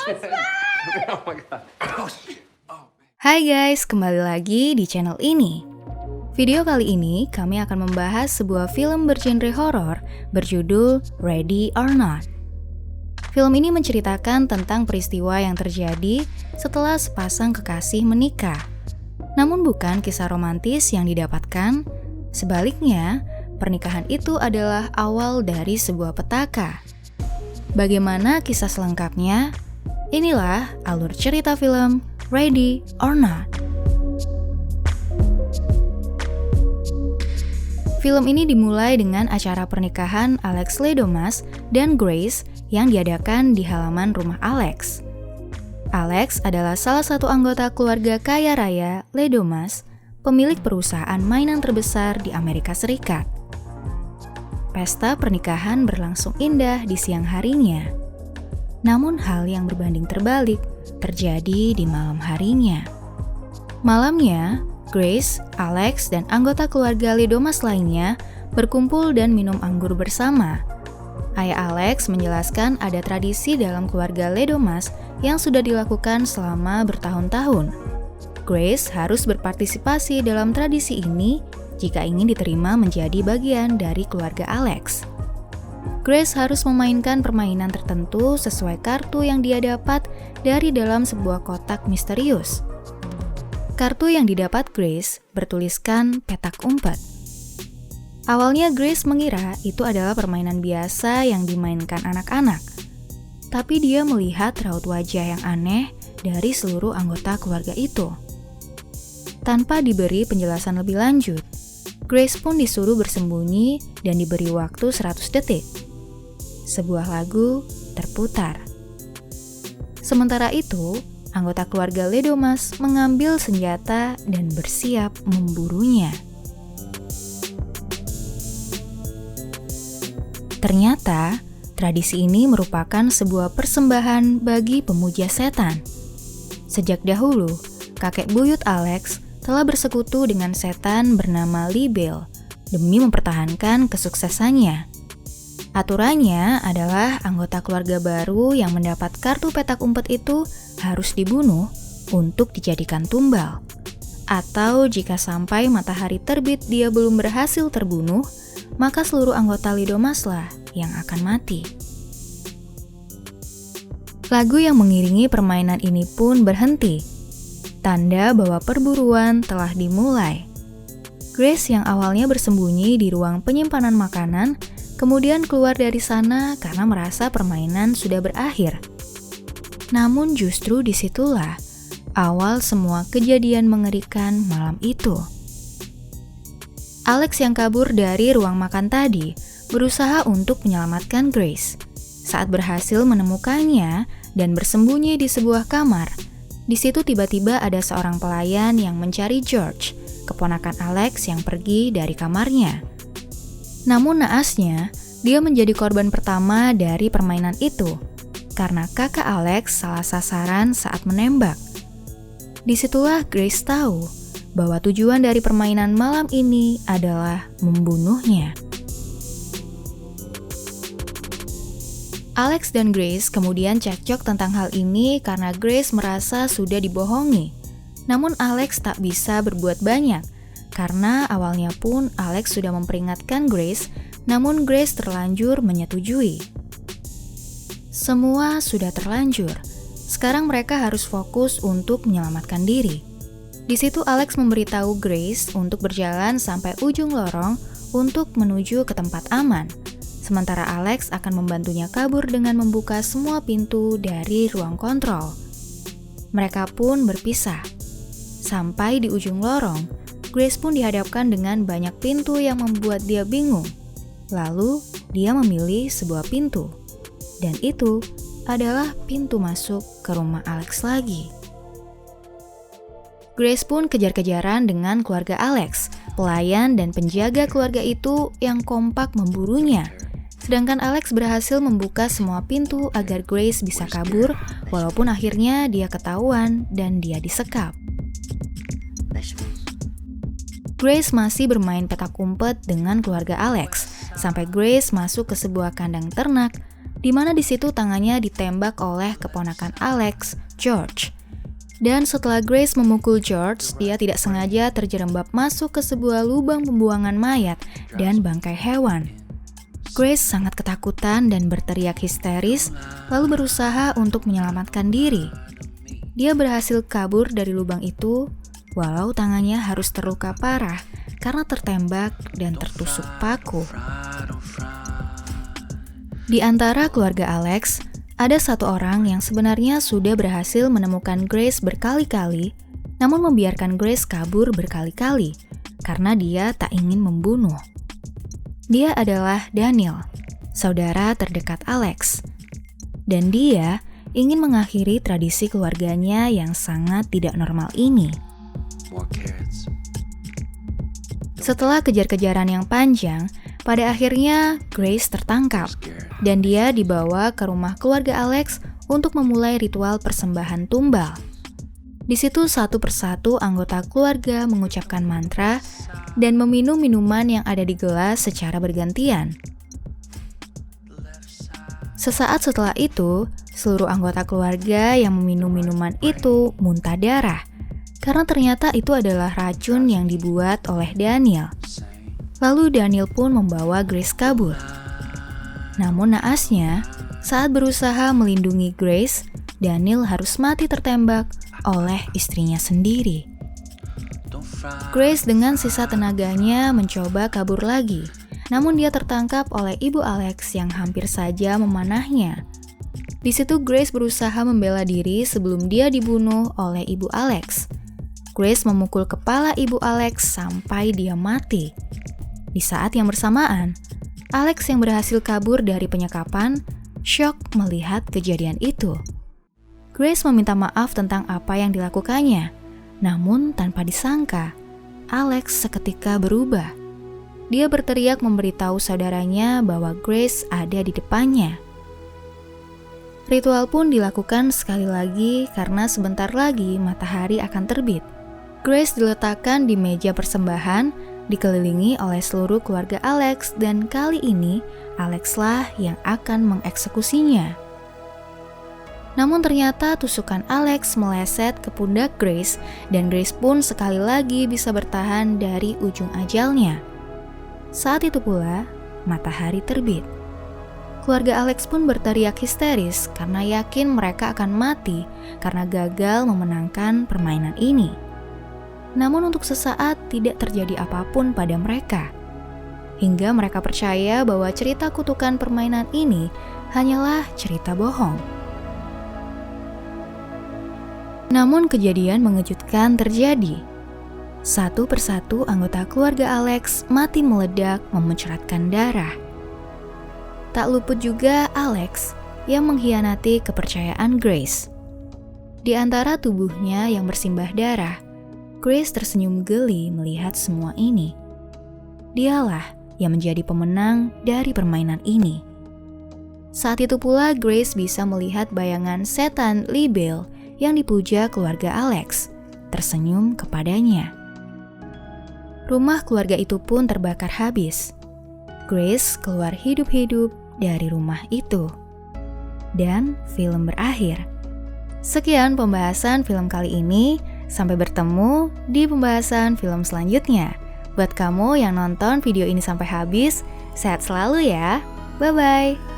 Oh my god. Oh shit. Hai guys, kembali lagi di channel ini. Video kali ini kami akan membahas sebuah film bergenre horor berjudul Ready or Not. Film ini menceritakan tentang peristiwa yang terjadi setelah sepasang kekasih menikah. Namun bukan kisah romantis yang didapatkan, sebaliknya pernikahan itu adalah awal dari sebuah petaka. Bagaimana kisah selengkapnya? Inilah alur cerita film Ready or Not. Film ini dimulai dengan acara pernikahan Alex Ledomas dan Grace yang diadakan di halaman rumah Alex. Alex adalah salah satu anggota keluarga kaya raya Ledomas, pemilik perusahaan mainan terbesar di Amerika Serikat. Pesta pernikahan berlangsung indah di siang harinya. Namun hal yang berbanding terbalik terjadi di malam harinya. Malamnya, Grace, Alex, dan anggota keluarga Ledomas lainnya berkumpul dan minum anggur bersama. Ayah Alex menjelaskan ada tradisi dalam keluarga Ledomas yang sudah dilakukan selama bertahun-tahun. Grace harus berpartisipasi dalam tradisi ini jika ingin diterima menjadi bagian dari keluarga Alex. Grace harus memainkan permainan tertentu sesuai kartu yang dia dapat dari dalam sebuah kotak misterius. Kartu yang didapat Grace bertuliskan petak umpet. Awalnya Grace mengira itu adalah permainan biasa yang dimainkan anak-anak. Tapi dia melihat raut wajah yang aneh dari seluruh anggota keluarga itu. Tanpa diberi penjelasan lebih lanjut, Grace pun disuruh bersembunyi dan diberi waktu 100 detik. Sebuah lagu terputar. Sementara itu, anggota keluarga Ledomas mengambil senjata dan bersiap memburunya. Ternyata, tradisi ini merupakan sebuah persembahan bagi pemuja setan. Sejak dahulu, kakek buyut Alex telah bersekutu dengan setan bernama Libel demi mempertahankan kesuksesannya. Aturannya adalah anggota keluarga baru yang mendapat kartu petak umpet itu harus dibunuh untuk dijadikan tumbal. Atau jika sampai matahari terbit dia belum berhasil terbunuh, maka seluruh anggota Ledomaslah yang akan mati. Lagu yang mengiringi permainan ini pun berhenti. Tanda bahwa perburuan telah dimulai. Grace yang awalnya bersembunyi di ruang penyimpanan makanan, kemudian keluar dari sana karena merasa permainan sudah berakhir. Namun justru disitulah awal semua kejadian mengerikan malam itu. Alex yang kabur dari ruang makan tadi berusaha untuk menyelamatkan Grace. Saat berhasil menemukannya dan bersembunyi di sebuah kamar, di situ tiba-tiba ada seorang pelayan yang mencari George, keponakan Alex yang pergi dari kamarnya. Namun naasnya, dia menjadi korban pertama dari permainan itu, karena kakak Alex salah sasaran saat menembak. Disitulah Grace tahu bahwa tujuan dari permainan malam ini adalah membunuhnya. Alex dan Grace kemudian cekcok tentang hal ini karena Grace merasa sudah dibohongi. Namun Alex tak bisa berbuat banyak, karena awalnya pun Alex sudah memperingatkan Grace, namun Grace terlanjur menyetujui. Semua sudah terlanjur, sekarang mereka harus fokus untuk menyelamatkan diri. Di situ Alex memberitahu Grace untuk berjalan sampai ujung lorong untuk menuju ke tempat aman. Sementara Alex akan membantunya kabur dengan membuka semua pintu dari ruang kontrol. Mereka pun berpisah. Sampai di ujung lorong, Grace pun dihadapkan dengan banyak pintu yang membuat dia bingung. Lalu, dia memilih sebuah pintu. Dan itu adalah pintu masuk ke rumah Alex lagi. Grace pun kejar-kejaran dengan keluarga Alex, pelayan dan penjaga keluarga itu yang kompak memburunya. Sedangkan Alex berhasil membuka semua pintu agar Grace bisa kabur, walaupun akhirnya dia ketahuan dan dia disekap. Grace masih bermain petak umpet dengan keluarga Alex, sampai Grace masuk ke sebuah kandang ternak, di mana di situ tangannya ditembak oleh keponakan Alex, George. Dan setelah Grace memukul George, dia tidak sengaja terjerembab masuk ke sebuah lubang pembuangan mayat dan bangkai hewan. Grace sangat ketakutan dan berteriak histeris, lalu berusaha untuk menyelamatkan diri. Dia berhasil kabur dari lubang itu, walau tangannya harus terluka parah karena tertembak dan tertusuk paku. Di antara keluarga Alex, ada satu orang yang sebenarnya sudah berhasil menemukan Grace berkali-kali, namun membiarkan Grace kabur berkali-kali karena dia tak ingin membunuh. Dia adalah Daniel, saudara terdekat Alex. Dan dia ingin mengakhiri tradisi keluarganya yang sangat tidak normal ini. Setelah kejar-kejaran yang panjang, pada akhirnya Grace tertangkap dan dia dibawa ke rumah keluarga Alex untuk memulai ritual persembahan tumbal. Di situ satu persatu anggota keluarga mengucapkan mantra dan meminum minuman yang ada di gelas secara bergantian. Sesaat setelah itu, seluruh anggota keluarga yang meminum minuman itu muntah darah, karena ternyata itu adalah racun yang dibuat oleh Daniel. Lalu Daniel pun membawa Grace kabur. Namun naasnya, saat berusaha melindungi Grace, Daniel harus mati tertembak oleh istrinya sendiri. Grace dengan sisa tenaganya mencoba kabur lagi, namun dia tertangkap oleh ibu Alex yang hampir saja memanahnya. Di situ Grace berusaha membela diri sebelum dia dibunuh oleh ibu Alex. Grace memukul kepala ibu Alex sampai dia mati. Di saat yang bersamaan, Alex yang berhasil kabur dari penyekapan, syok melihat kejadian itu. Grace meminta maaf tentang apa yang dilakukannya, namun tanpa disangka, Alex seketika berubah. Dia berteriak memberitahu saudaranya bahwa Grace ada di depannya. Ritual pun dilakukan sekali lagi karena sebentar lagi matahari akan terbit. Grace diletakkan di meja persembahan, dikelilingi oleh seluruh keluarga Alex, dan kali ini Alex lah yang akan mengeksekusinya. Namun ternyata tusukan Alex meleset ke pundak Grace, dan Grace pun sekali lagi bisa bertahan dari ujung ajalnya. Saat itu pula, matahari terbit. Keluarga Alex pun berteriak histeris karena yakin mereka akan mati karena gagal memenangkan permainan ini. Namun untuk sesaat tidak terjadi apapun pada mereka. Hingga mereka percaya bahwa cerita kutukan permainan ini hanyalah cerita bohong. Namun kejadian mengejutkan terjadi. Satu persatu anggota keluarga Alex mati meledak memuncratkan darah. Tak luput juga Alex yang mengkhianati kepercayaan Grace. Di antara tubuhnya yang bersimbah darah, Grace tersenyum geli melihat semua ini. Dialah yang menjadi pemenang dari permainan ini. Saat itu pula Grace bisa melihat bayangan setan Libel yang dipuja keluarga Alex, tersenyum kepadanya. Rumah keluarga itu pun terbakar habis. Grace keluar hidup-hidup dari rumah itu. Dan film berakhir. Sekian pembahasan film kali ini. Sampai bertemu di pembahasan film selanjutnya. Buat kamu yang nonton video ini sampai habis, sehat selalu ya. Bye-bye.